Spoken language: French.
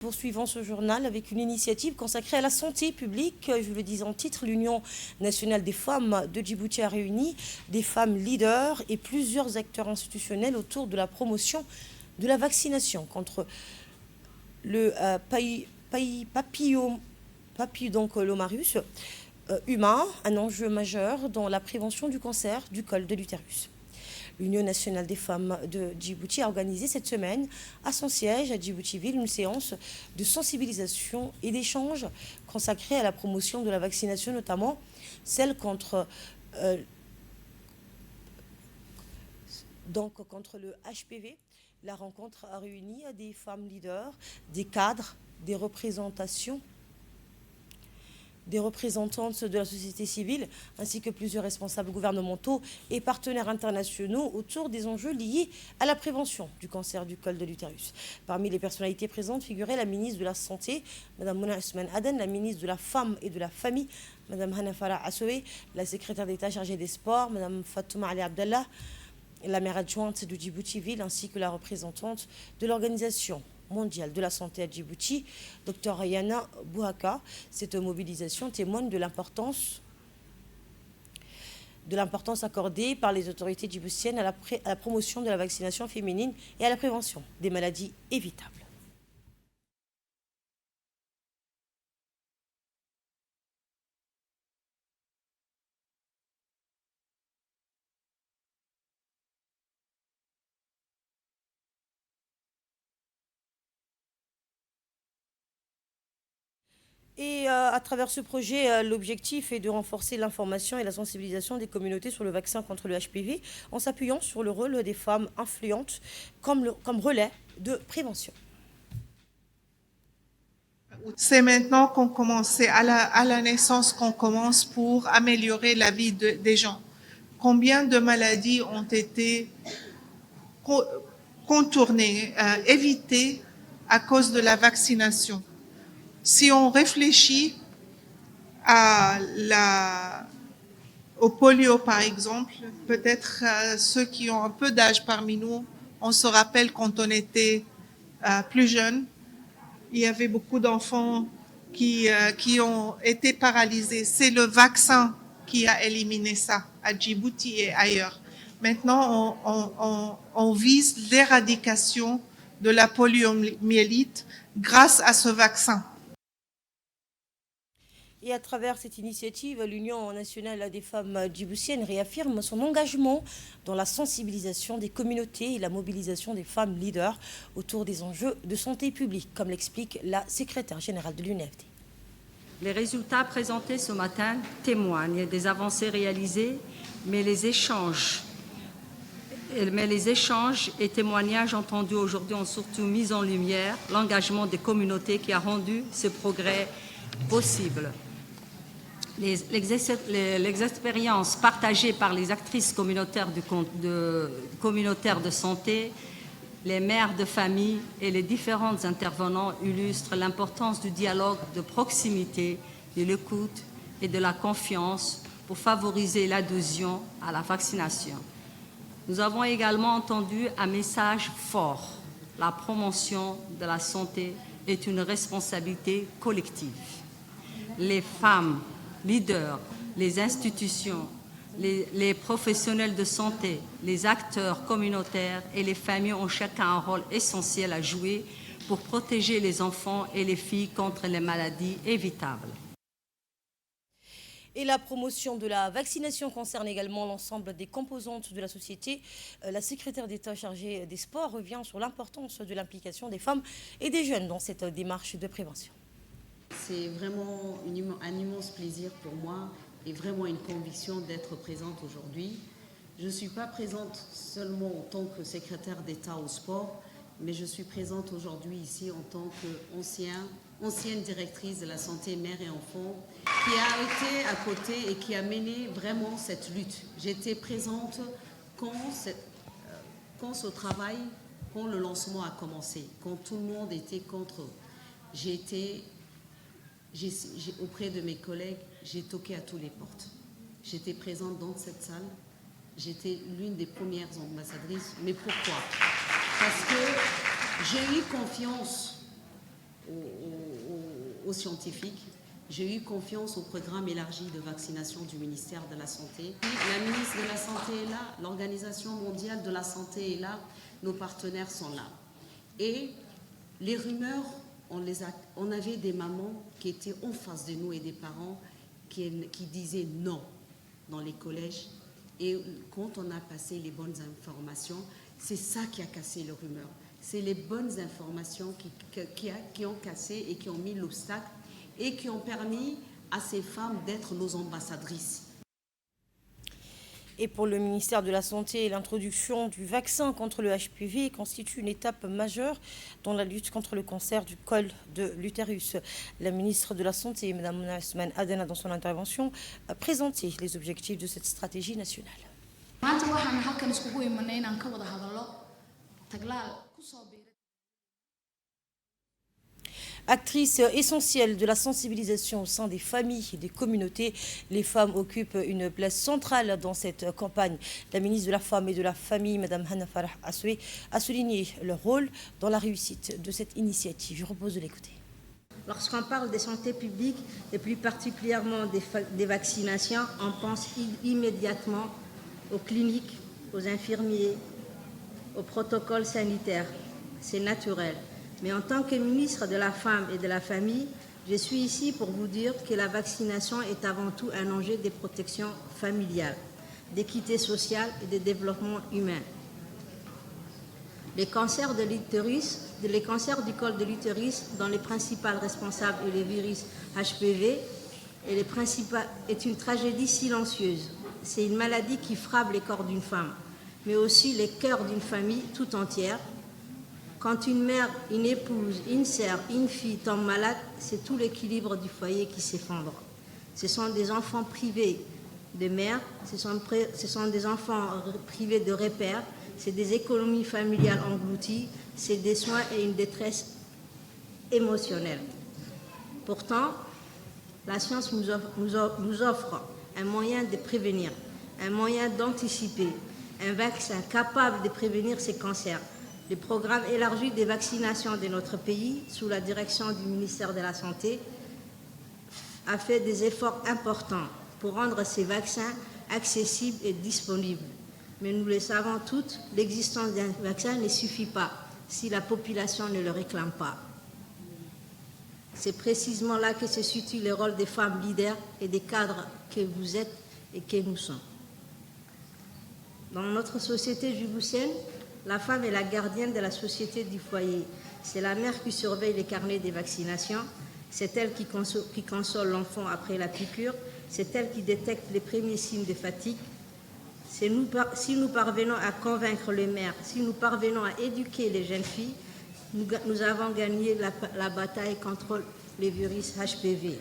Poursuivons ce journal avec une initiative consacrée à la santé publique. Je le dis en titre, l'Union nationale des femmes de Djibouti a réuni des femmes leaders et plusieurs acteurs institutionnels autour de la promotion de la vaccination contre le papillomavirus humain, un enjeu majeur dans la prévention du cancer du col de l'utérus. L'Union nationale des femmes de Djibouti a organisé cette semaine à son siège à Djibouti-Ville une séance de sensibilisation et d'échange consacrée à la promotion de la vaccination, notamment celle contre le HPV. La rencontre a réuni des femmes leaders, des cadres, des représentantes de la société civile, ainsi que plusieurs responsables gouvernementaux et partenaires internationaux autour des enjeux liés à la prévention du cancer du col de l'utérus. Parmi les personnalités présentes figurait la ministre de la Santé, Mme Mouna Ousmane Aden, la ministre de la Femme et de la Famille, Mme Hana Farah Assoué, la secrétaire d'État chargée des Sports, Mme Fatouma Ali Abdallah, la maire adjointe de Djibouti-Ville, ainsi que la représentante de l'Organisation mondiale de la santé à Djibouti, Dr Rayana Bouhaka. Cette mobilisation témoigne de l'importance accordée par les autorités djiboutiennes à la promotion de la vaccination féminine et à la prévention des maladies évitables. Et à travers ce projet, l'objectif est de renforcer l'information et la sensibilisation des communautés sur le vaccin contre le HPV en s'appuyant sur le rôle des femmes influentes comme relais de prévention. C'est maintenant qu'on commence, c'est à la naissance qu'on commence pour améliorer la vie des gens. Combien de maladies ont été contournées, évitées à cause de la vaccination? Si on réfléchit au polio, par exemple, peut-être ceux qui ont un peu d'âge parmi nous, on se rappelle quand on était plus jeune, il y avait beaucoup d'enfants qui ont été paralysés. C'est le vaccin qui a éliminé ça à Djibouti et ailleurs. Maintenant, on vise l'éradication de la poliomyélite grâce à ce vaccin. Et à travers cette initiative, l'Union nationale des femmes djiboutiennes réaffirme son engagement dans la sensibilisation des communautés et la mobilisation des femmes leaders autour des enjeux de santé publique, comme l'explique la secrétaire générale de l'UNFD. Les résultats présentés ce matin témoignent des avancées réalisées, mais les échanges et témoignages entendus aujourd'hui ont surtout mis en lumière l'engagement des communautés qui a rendu ce progrès possible. Les expériences partagées par les actrices communautaires de santé, les mères de famille et les différents intervenants illustrent l'importance du dialogue de proximité, de l'écoute et de la confiance pour favoriser l'adhésion à la vaccination. Nous avons également entendu un message fort. La promotion de la santé est une responsabilité collective. Les femmes leaders, les institutions, les professionnels de santé, les acteurs communautaires et les familles ont chacun un rôle essentiel à jouer pour protéger les enfants et les filles contre les maladies évitables. Et la promotion de la vaccination concerne également l'ensemble des composantes de la société. La secrétaire d'État chargée des Sports revient sur l'importance de l'implication des femmes et des jeunes dans cette démarche de prévention. C'est vraiment un immense plaisir pour moi et vraiment une conviction d'être présente aujourd'hui. Je ne suis pas présente seulement en tant que secrétaire d'État au sport, mais je suis présente aujourd'hui ici en tant qu'ancienne directrice de la santé mère et enfant, qui a été à côté et qui a mené vraiment cette lutte. J'étais présente quand ce travail, quand le lancement a commencé, quand tout le monde était contre. Auprès de mes collègues, j'ai toqué à toutes les portes. J'étais présente dans cette salle. J'étais l'une des premières ambassadrices. Mais pourquoi? Parce que j'ai eu confiance aux scientifiques. J'ai eu confiance au programme élargi de vaccination du ministère de la Santé. La ministre de la Santé est là, l'Organisation mondiale de la santé est là, nos partenaires sont là. Et les rumeurs, on avait des mamans qui étaient en face de nous et des parents qui disaient non dans les collèges. Et quand on a passé les bonnes informations, c'est ça qui a cassé les rumeurs. C'est les bonnes informations qui ont cassé et qui ont mis l'obstacle et qui ont permis à ces femmes d'être nos ambassadrices. Et pour le ministère de la Santé, l'introduction du vaccin contre le HPV constitue une étape majeure dans la lutte contre le cancer du col de l'utérus. La ministre de la Santé, Mme Mouna Ousmane Adena, dans son intervention, a présenté les objectifs de cette stratégie nationale. Actrice essentielle de la sensibilisation au sein des familles et des communautés, les femmes occupent une place centrale dans cette campagne. La ministre de la Femme et de la Famille, Mme Hanna Farah Assoué, a souligné leur rôle dans la réussite de cette initiative. Je vous propose de l'écouter. Lorsqu'on parle de santé publique, et plus particulièrement des vaccinations, on pense immédiatement aux cliniques, aux infirmiers, aux protocoles sanitaires. C'est naturel. Mais en tant que ministre de la Femme et de la Famille, je suis ici pour vous dire que la vaccination est avant tout un enjeu de protection familiale, d'équité sociale et de développement humain. Les cancers de l'utérus, les cancers du col de l'utérus, dont les principales responsables est le virus HPV, est une tragédie silencieuse. C'est une maladie qui frappe les corps d'une femme, mais aussi les cœurs d'une famille tout entière. Quand une mère, une épouse, une sœur, une fille tombe malade, c'est tout l'équilibre du foyer qui s'effondre. Ce sont des enfants privés de mère, ce sont des enfants privés de repères, c'est des économies familiales englouties, c'est des soins et une détresse émotionnelle. Pourtant, la science nous offre un moyen de prévenir, un moyen d'anticiper, un vaccin capable de prévenir ces cancers. Le programme élargi des vaccinations de notre pays, sous la direction du ministère de la Santé, a fait des efforts importants pour rendre ces vaccins accessibles et disponibles. Mais nous le savons toutes, l'existence d'un vaccin ne suffit pas si la population ne le réclame pas. C'est précisément là que se situe le rôle des femmes leaders et des cadres que vous êtes et que nous sommes. Dans notre société djiboutienne, la femme est la gardienne de la société du foyer. C'est la mère qui surveille les carnets des vaccinations. C'est elle qui console l'enfant après la piqûre. C'est elle qui détecte les premiers signes de fatigue. Si nous parvenons à convaincre les mères, si nous parvenons à éduquer les jeunes filles, nous avons gagné la bataille contre les virus HPV.